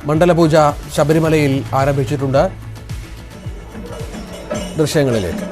മണ്ഡലപൂജ ശബരിമലയിൽ ആരംഭിച്ചിട്ടുണ്ട്. ദൃശ്യങ്ങളിലേക്ക്.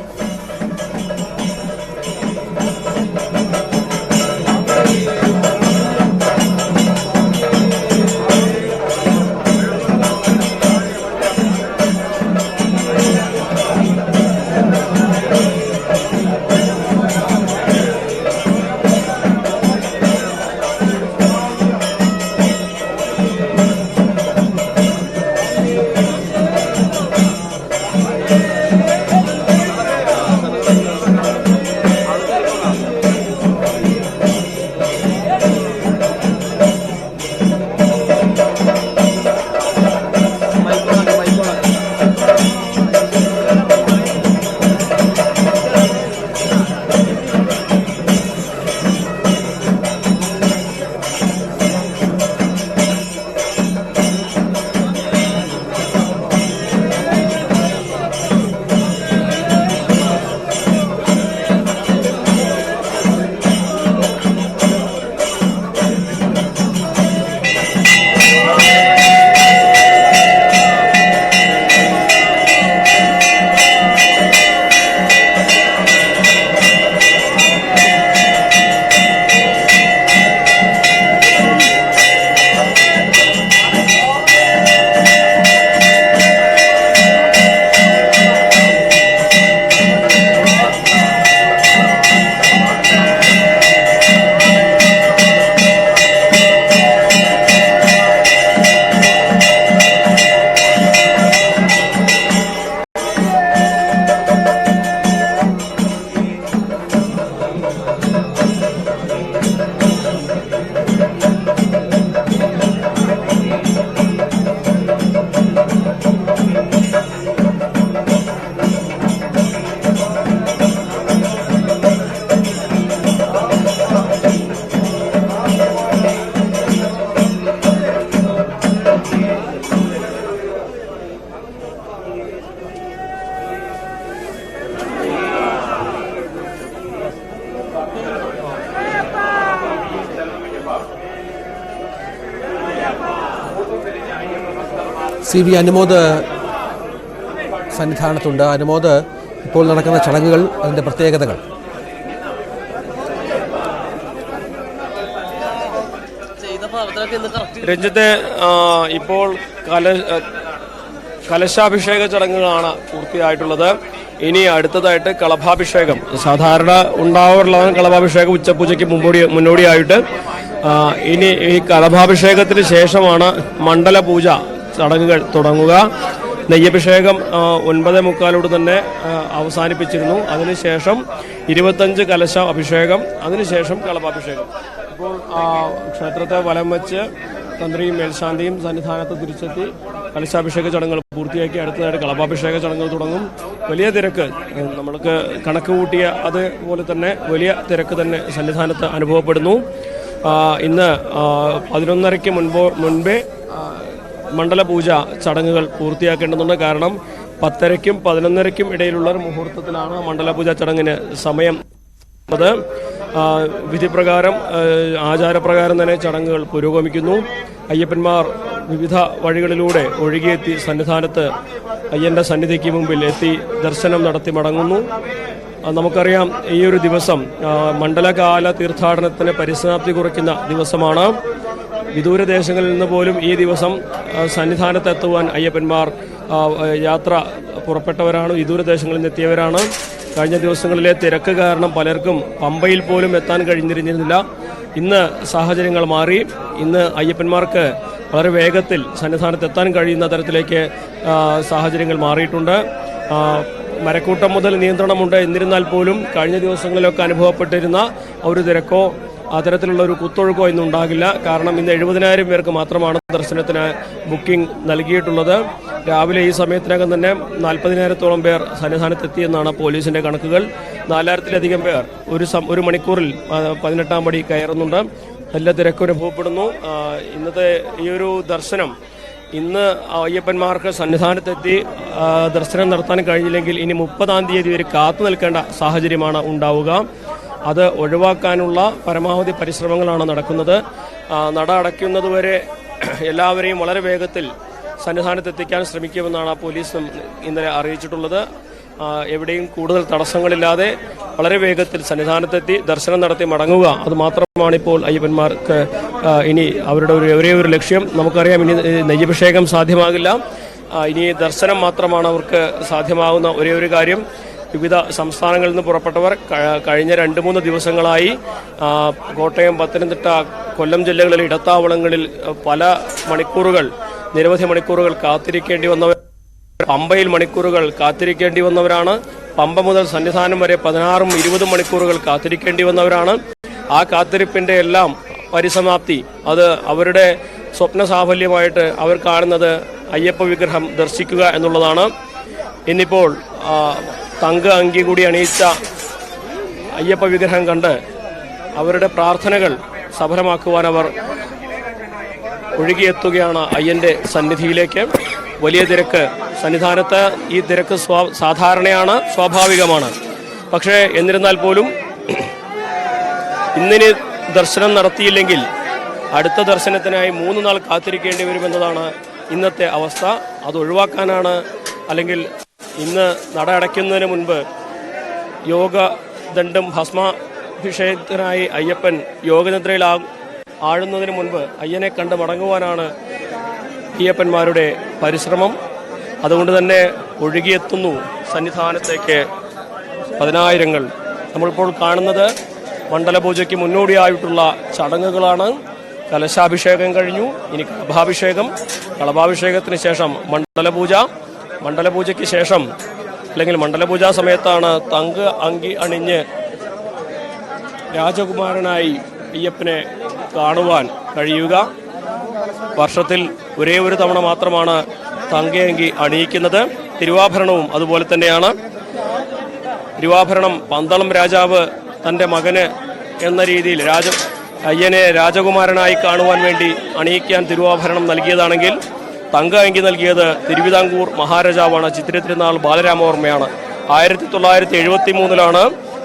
CV അനുമോദ് സന്നിധാനത്തുണ്ട്. അനുമോദ്, ഇപ്പോൾ നടക്കുന്ന ചടങ്ങുകൾ, അതിൻ്റെ പ്രത്യേകതകൾ. രഞ്ജിത്തെ, ഇപ്പോൾ കലശാഭിഷേക ചടങ്ങുകളാണ് പൂർത്തിയായിട്ടുള്ളത്. ഇനി അടുത്തതായിട്ട് കളഭാഭിഷേകം. സാധാരണ ഉണ്ടാവാറുള്ളതാണ് കളഭാഭിഷേകം ഉച്ചപൂജയ്ക്ക് മുന്നോടിയായിട്ട്. ഇനി ഈ കളഭാഭിഷേകത്തിന് ശേഷമാണ് മണ്ഡലപൂജ ചടങ്ങുകൾ തുടങ്ങുക. നെയ്യഭിഷേകം 9:45 തന്നെ അവസാനിപ്പിച്ചിരുന്നു. അതിനുശേഷം 25 കലശ അഭിഷേകം, അതിനുശേഷം കളഭാഭിഷേകം. ഇപ്പോൾ ക്ഷേത്രത്തെ വലം വെച്ച് തന്ത്രിയും മേൽശാന്തിയും സന്നിധാനത്ത് തിരിച്ചെത്തി കലശാഭിഷേക ചടങ്ങുകൾ പൂർത്തിയാക്കി അടുത്തതായിട്ട് കളഭാഭിഷേക ചടങ്ങുകൾ തുടങ്ങും. വലിയ തിരക്ക്, നമ്മൾക്ക് കണക്ക് കൂട്ടിയ അതുപോലെ തന്നെ വലിയ തിരക്ക് തന്നെ സന്നിധാനത്ത് അനുഭവപ്പെടുന്നു. ഇന്ന് 11:30 മുൻപേ മണ്ഡലപൂജ ചടങ്ങുകൾ പൂർത്തിയാക്കേണ്ടതുണ്ട്. കാരണം 10:30-ക്കും 11:30-ക്കും ഇടയിലുള്ള ഒരു മുഹൂർത്തത്തിലാണ് മണ്ഡലപൂജ ചടങ്ങിന് സമയം. വിധിപ്രകാരം ആചാരപ്രകാരം തന്നെ ചടങ്ങുകൾ പുരോഗമിക്കുന്നു. അയ്യപ്പന്മാർ വിവിധ വഴികളിലൂടെ ഒഴുകിയെത്തി സന്നിധാനത്ത് അയ്യൻ്റെ സന്നിധിക്ക് മുമ്പിൽ എത്തി ദർശനം നടത്തി മടങ്ങുന്നു. നമുക്കറിയാം, ഈ ഒരു ദിവസം മണ്ഡലകാല തീർത്ഥാടനത്തിന് പരിസമാപ്തി കുറിക്കുന്ന ദിവസമാണ്. വിദൂരദേശങ്ങളിൽ നിന്ന് പോലും ഈ ദിവസം സന്നിധാനത്തെത്തുവാൻ അയ്യപ്പന്മാർ യാത്ര പുറപ്പെട്ടവരാണ്, വിദൂരദേശങ്ങളിൽ നിന്ന് എത്തിയവരാണ്. കഴിഞ്ഞ ദിവസങ്ങളിലെ തിരക്ക് കാരണം പലർക്കും പമ്പയിൽ പോലും എത്താൻ കഴിഞ്ഞിരുന്നില്ല. ഇന്ന് സാഹചര്യങ്ങൾ മാറി. ഇന്ന് അയ്യപ്പന്മാർക്ക് വളരെ വേഗത്തിൽ സന്നിധാനത്തെത്താൻ കഴിയുന്ന തരത്തിലേക്ക് സാഹചര്യങ്ങൾ മാറിയിട്ടുണ്ട്. മരക്കൂട്ടം മുതൽ നിയന്ത്രണമുണ്ട്. എന്നിരുന്നാൽ പോലും കഴിഞ്ഞ ദിവസങ്ങളിലൊക്കെ അനുഭവപ്പെട്ടിരുന്ന ഒരു തിരക്കോ അത്തരത്തിലുള്ള ഒരു കുത്തൊഴുക്കോ ഇന്നുണ്ടാകില്ല. കാരണം ഇന്ന് 70,000 പേർക്ക് മാത്രമാണ് ദർശനത്തിന് ബുക്കിംഗ് നൽകിയിട്ടുള്ളത്. രാവിലെ ഈ സമയത്തിനകം തന്നെ 40,000-ഓളം പേർ സന്നിധാനത്തെത്തിയെന്നാണ് പോലീസിന്റെ കണക്കുകൾ. 4,000-ലധികം പേർ ഒരു മണിക്കൂറിൽ 18-ാം പടി കയറുന്നുണ്ട്. നല്ല തിരക്ക് അനുഭവപ്പെടുന്നു. ഇന്നത്തെ ഈ ഒരു ദർശനം, ഇന്ന് അയ്യപ്പന്മാർക്ക് സന്നിധാനത്തെത്തി ദർശനം നടത്താൻ കഴിഞ്ഞില്ലെങ്കിൽ ഇനി 30-ാം തീയതി വരെ കാത്തു നിൽക്കേണ്ട സാഹചര്യമാണ് ഉണ്ടാവുക. അത് ഒഴിവാക്കാനുള്ള പരമാവധി പരിശ്രമങ്ങളാണ് നടക്കുന്നത്. നട അടയ്ക്കുന്നതുവരെ എല്ലാവരെയും വളരെ വേഗത്തിൽ സന്നിധാനത്തെത്തിക്കാൻ ശ്രമിക്കുമെന്നാണ് പോലീസ് ഇന്നലെ അറിയിച്ചിട്ടുള്ളത്. എവിടെയും കൂടുതൽ തടസ്സങ്ങളില്ലാതെ വളരെ വേഗത്തിൽ സന്നിധാനത്തെത്തി ദർശനം നടത്തി മടങ്ങുക, അത് മാത്രമാണ് ഇപ്പോൾ അയ്യപ്പന്മാർക്ക് ഇനി അവരുടെ ഒരേ ഒരു ലക്ഷ്യം. നമുക്കറിയാം, ഇനി നെയ്യഭിഷേകം സാധ്യമാകില്ല, ഇനി ദർശനം മാത്രമാണ് അവർക്ക് സാധ്യമാകുന്ന ഒരേ ഒരു കാര്യം. വിവിധ സംസ്ഥാനങ്ങളിൽ നിന്ന് പുറപ്പെട്ടവർ കഴിഞ്ഞ 2-3 ദിവസങ്ങളായി കോട്ടയം, പത്തനംതിട്ട, കൊല്ലം ജില്ലകളിലെ ഇടത്താവളങ്ങളിൽ നിരവധി മണിക്കൂറുകൾ കാത്തിരിക്കേണ്ടി വന്നവർ, പമ്പയിൽ മണിക്കൂറുകൾ കാത്തിരിക്കേണ്ടി വന്നവരാണ്. പമ്പ മുതൽ സന്നിധാനം വരെ 16-20 മണിക്കൂറുകൾ കാത്തിരിക്കേണ്ടി വന്നവരാണ്. ആ കാത്തിരിപ്പിന്റെ എല്ലാം പരിസമാപ്തി, അത് അവരുടെ സ്വപ്ന സാഫല്യമായിട്ട് അവർ കാണുന്നത് അയ്യപ്പ വിഗ്രഹം ദർശിക്കുക എന്നുള്ളതാണ്. ഇന്നിപ്പോൾ തങ്ക അങ്കി കൂടി അണിയിച്ച അയ്യപ്പ വിഗ്രഹം കണ്ട് അവരുടെ പ്രാർത്ഥനകൾ സഫലമാക്കുവാൻ അവർ ഒഴുകിയെത്തുകയാണ് അയ്യന്റെ സന്നിധിയിലേക്ക്. വലിയ തിരക്ക് സന്നിധാനത്ത്. ഈ തിരക്ക് സാധാരണയാണ്, സ്വാഭാവികമാണ്. പക്ഷേ എന്നിരുന്നാൽ പോലും ഇന്നിന് ദർശനം നടത്തിയില്ലെങ്കിൽ അടുത്ത ദർശനത്തിനായി 3 നാൾ കാത്തിരിക്കേണ്ടി വരുമെന്നതാണ് ഇന്നത്തെ അവസ്ഥ. അത് ഒഴിവാക്കാനാണ്, അല്ലെങ്കിൽ ഇന്ന് നട അടയ്ക്കുന്നതിന് മുൻപ് യോഗദണ്ഡം ഭസ്മാഭിഷേകത്തിനായി അയ്യപ്പൻ യോഗനിദ്രയിൽ ആഴുന്നതിന് മുൻപ് അയ്യനെ കണ്ട് മടങ്ങുവാനാണ് അയ്യപ്പന്മാരുടെ പരിശ്രമം. അതുകൊണ്ട് തന്നെ ഒഴുകിയെത്തുന്നു സന്നിധാനത്തേക്ക് പതിനായിരങ്ങൾ. നമ്മളിപ്പോൾ കാണുന്നത് മണ്ഡലപൂജയ്ക്ക് മുന്നോടിയായിട്ടുള്ള ചടങ്ങുകളാണ്. കലശാഭിഷേകം കഴിഞ്ഞു, ഇനി കളഭാഭിഷേകം, കളഭാഭിഷേകത്തിന് ശേഷം മണ്ഡലപൂജയ്ക്ക് ശേഷം, അല്ലെങ്കിൽ മണ്ഡലപൂജാ സമയത്താണ് തങ്ക അങ്കി അണിഞ്ഞ് രാജകുമാരനായി അയ്യപ്പനെ കാണുവാൻ കഴിയുക. വർഷത്തിൽ ഒരേ ഒരു തവണ മാത്രമാണ് തങ്കയങ്കി അണിയിക്കുന്നത്. തിരുവാഭരണവും അതുപോലെ തന്നെയാണ്. തിരുവാഭരണം പന്തളം രാജാവ് തൻ്റെ മകന് എന്ന രീതിയിൽ അയ്യനെ രാജകുമാരനായി കാണുവാൻ വേണ്ടി അണിയിക്കാൻ തിരുവാഭരണം നൽകിയതാണെങ്കിൽ തങ്ക അങ്കി നൽകിയത് തിരുവിതാംകൂർ മഹാരാജാവാണ്, ചിത്തിര തിരുനാൾ ബാലരാമവർമ്മയാണ്. 1973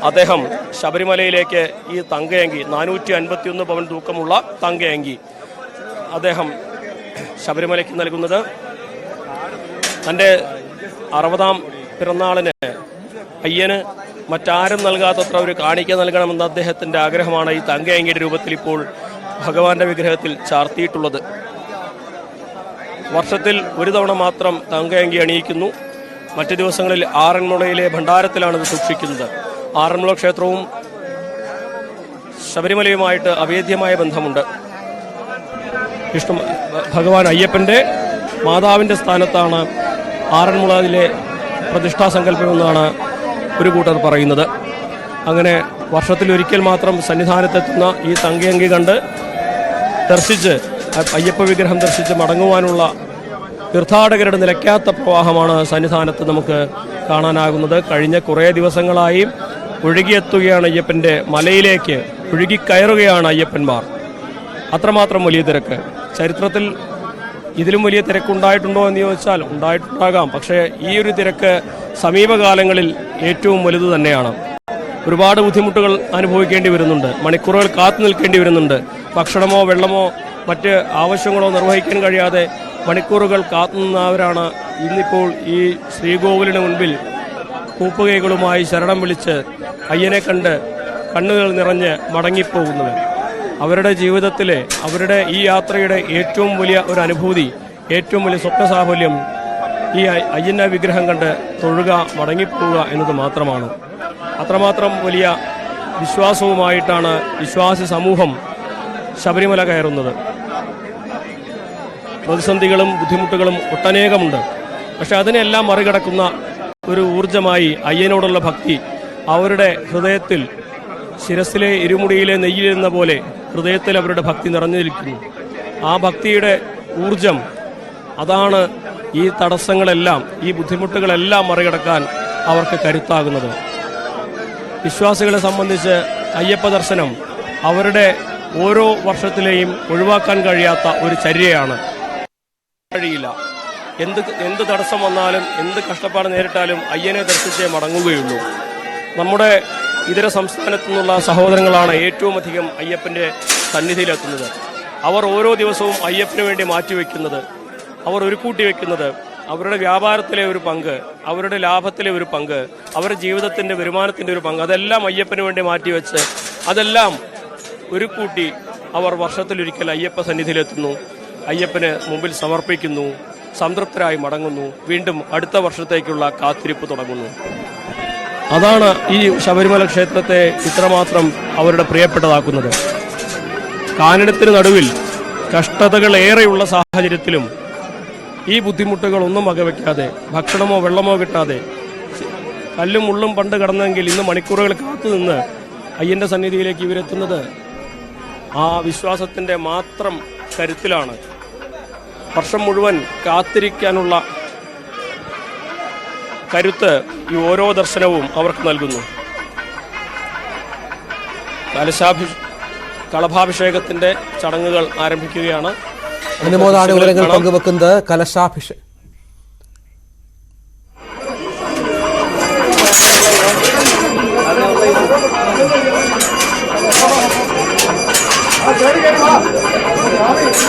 അദ്ദേഹം ശബരിമലയിലേക്ക് ഈ തങ്കയങ്കി, 451 പവൻ തൂക്കമുള്ള തങ്കയങ്കി അദ്ദേഹം ശബരിമലയ്ക്ക് നൽകുന്നത്. തൻ്റെ 60ാം പിറന്നാളിന് അയ്യന് മറ്റാരും നൽകാത്തത്ര ഒരു കാണിക്ക നൽകണമെന്ന അദ്ദേഹത്തിൻ്റെ ആഗ്രഹമാണ് ഈ തങ്കയങ്കിയുടെ രൂപത്തിൽ ഇപ്പോൾ ഭഗവാന്റെ വിഗ്രഹത്തിൽ ചാർത്തിയിട്ടുള്ളത്. വർഷത്തിൽ ഒരു തവണ മാത്രം തങ്കയങ്കി അണിയിക്കുന്നു. മറ്റു ദിവസങ്ങളിൽ ആറന്മുളയിലെ ഭണ്ഡാരത്തിലാണ് ഇത് സൂക്ഷിക്കുന്നത്. ആറന്മുള ക്ഷേത്രവും ശബരിമലയുമായിട്ട് അഭേദ്യമായ ബന്ധമുണ്ട്. ഭഗവാൻ അയ്യപ്പൻ്റെ മാതാവിൻ്റെ സ്ഥാനത്താണ് ആറന്മുളയിലെ പ്രതിഷ്ഠാസങ്കല്പമെന്നാണ് ഒരു കൂട്ടർ പറയുന്നത്. അങ്ങനെ വർഷത്തിലൊരിക്കൽ മാത്രം സന്നിധാനത്തെത്തുന്ന ഈ തങ്കയങ്കി കണ്ട് ദർശിച്ച് അയ്യപ്പ വിഗ്രഹം ദർശിച്ച് മടങ്ങുവാനുള്ള തീർത്ഥാടകരുടെ നിലയ്ക്കാത്ത പ്രവാഹമാണ് സന്നിധാനത്ത് നമുക്ക് കാണാനാകുന്നത്. കഴിഞ്ഞ കുറേ ദിവസങ്ങളായി ഒഴുകിയെത്തുകയാണ് അയ്യപ്പൻ്റെ മലയിലേക്ക്, ഒഴുകിക്കയറുകയാണ് അയ്യപ്പന്മാർ. അത്രമാത്രം വലിയ തിരക്ക്. ചരിത്രത്തിൽ ഇതിലും വലിയ തിരക്കുണ്ടായിട്ടുണ്ടോ എന്ന് ചോദിച്ചാൽ ഉണ്ടായിട്ടുണ്ടാകാം. പക്ഷേ ഈ ഒരു തിരക്ക് സമീപകാലങ്ങളിൽ ഏറ്റവും വലുത് തന്നെയാണ്. ഒരുപാട് ബുദ്ധിമുട്ടുകൾ അനുഭവിക്കേണ്ടി വരുന്നുണ്ട്, മണിക്കൂറുകൾ കാത്തു നിൽക്കേണ്ടി വരുന്നുണ്ട്. ഭക്ഷണമോ വെള്ളമോ മറ്റ് ആവശ്യങ്ങളോ നിർവഹിക്കാൻ കഴിയാതെ മണിക്കൂറുകൾ കാത്തുനിന്നവരാണ് ഇന്നിപ്പോൾ ഈ ശ്രീകോവിലിന് മുൻപിൽ കൂപ്പുകൈകളുമായി ശരണം വിളിച്ച് അയ്യനെ കണ്ട് കണ്ണുകൾ നിറഞ്ഞ് മടങ്ങിപ്പോകുന്നത്. അവരുടെ ജീവിതത്തിലെ, അവരുടെ ഈ യാത്രയുടെ ഏറ്റവും വലിയ ഒരു അനുഭൂതി, ഏറ്റവും വലിയ സ്വപ്ന സാഫല്യം ഈ അയ്യന്ന വിഗ്രഹം കണ്ട് തൊഴുക, മടങ്ങിപ്പോവുക എന്നത് മാത്രമാണ്. അത്രമാത്രം വലിയ വിശ്വാസവുമായിട്ടാണ് വിശ്വാസി സമൂഹം ശബരിമല കയറുന്നത്. പ്രതിസന്ധികളും ബുദ്ധിമുട്ടുകളും ഒട്ടനേകമുണ്ട്. പക്ഷെ അതിനെല്ലാം മറികടക്കുന്ന ഒരു ഊർജമായി അയ്യനോടുള്ള ഭക്തി അവരുടെ ഹൃദയത്തിൽ, ശിരസിലെ ഇരുമുടിയിലെ നെയ്യിലെന്ന പോലെ ഹൃദയത്തിൽ അവരുടെ ഭക്തി നിറഞ്ഞിരിക്കുന്നു. ആ ഭക്തിയുടെ ഊർജം, അതാണ് ഈ തടസ്സങ്ങളെല്ലാം, ഈ ബുദ്ധിമുട്ടുകളെല്ലാം മറികടക്കാൻ അവർക്ക് കരുത്താകുന്നത്. വിശ്വാസികളെ സംബന്ധിച്ച് അയ്യപ്പ ദർശനം അവരുടെ ഓരോ വർഷത്തിലെയും ഒഴിവാക്കാൻ കഴിയാത്ത ഒരു ചര്യയാണ്. കഴിയില്ല. എന്ത് തടസ്സം വന്നാലും, എന്ത് കഷ്ടപ്പാട് നേരിട്ടാലും അയ്യനെ ദർശിച്ചേ മടങ്ങുകയുള്ളൂ. നമ്മുടെ ഇതര സംസ്ഥാനത്തു നിന്നുള്ള സഹോദരങ്ങളാണ് ഏറ്റവും അധികം അയ്യപ്പൻ്റെ സന്നിധിയിലെത്തുന്നത്. അവർ ഓരോ ദിവസവും അയ്യപ്പന് വേണ്ടി മാറ്റിവെക്കുന്നത്, അവർ ഒരു കൂട്ടി വെക്കുന്നത് അവരുടെ വ്യാപാരത്തിലെ ഒരു പങ്ക്, അവരുടെ ലാഭത്തിലെ ഒരു പങ്ക്, അവരുടെ ജീവിതത്തിൻ്റെ വരുമാനത്തിൻ്റെ ഒരു പങ്ക്, അതെല്ലാം അയ്യപ്പന് വേണ്ടി മാറ്റിവെച്ച് അതെല്ലാം ഒരു കൂട്ടി അവർ വർഷത്തിലൊരിക്കൽ അയ്യപ്പ സന്നിധിയിലെത്തുന്നു, അയ്യപ്പന് മുമ്പിൽ സമർപ്പിക്കുന്നു, സംതൃപ്തരായി മടങ്ങുന്നു, വീണ്ടും അടുത്ത വർഷത്തേക്കുള്ള കാത്തിരിപ്പ് തുടങ്ങുന്നു. അതാണ് ഈ ശബരിമല ക്ഷേത്രത്തെ ഇത്രമാത്രം അവരുടെ പ്രിയപ്പെട്ടതാക്കുന്നത്. കാനനത്തിന് നടുവിൽ കഷ്ടതകൾ ഏറെയുള്ള സാഹചര്യത്തിലും ഈ ബുദ്ധിമുട്ടുകളൊന്നും വകവെക്കാതെ, ഭക്ഷണമോ വെള്ളമോ കിട്ടാതെ, കല്ലും മുള്ളും പണ്ട് കടന്നെങ്കിൽ ഇന്ന് മണിക്കൂറുകൾ കാത്തുനിന്ന് അയ്യൻ്റെ സന്നിധിയിലേക്ക് ഇവരെത്തുന്നത് ആ വിശ്വാസത്തിൻ്റെ മാത്രം കരുത്തിലാണ്. വർഷം മുഴുവൻ കാത്തിരിക്കാനുള്ള കരുത്ത് ഈ ഓരോ ദർശനവും അവർക്ക് നൽകുന്നു. കളഭാഭിഷേകത്തിൻ്റെ ചടങ്ങുകൾ ആരംഭിക്കുകയാണ്. അനുമോദാണ് വിവരങ്ങൾ പങ്കുവെക്കുന്നത്. കലശാഭിഷേകം Ready, get him up.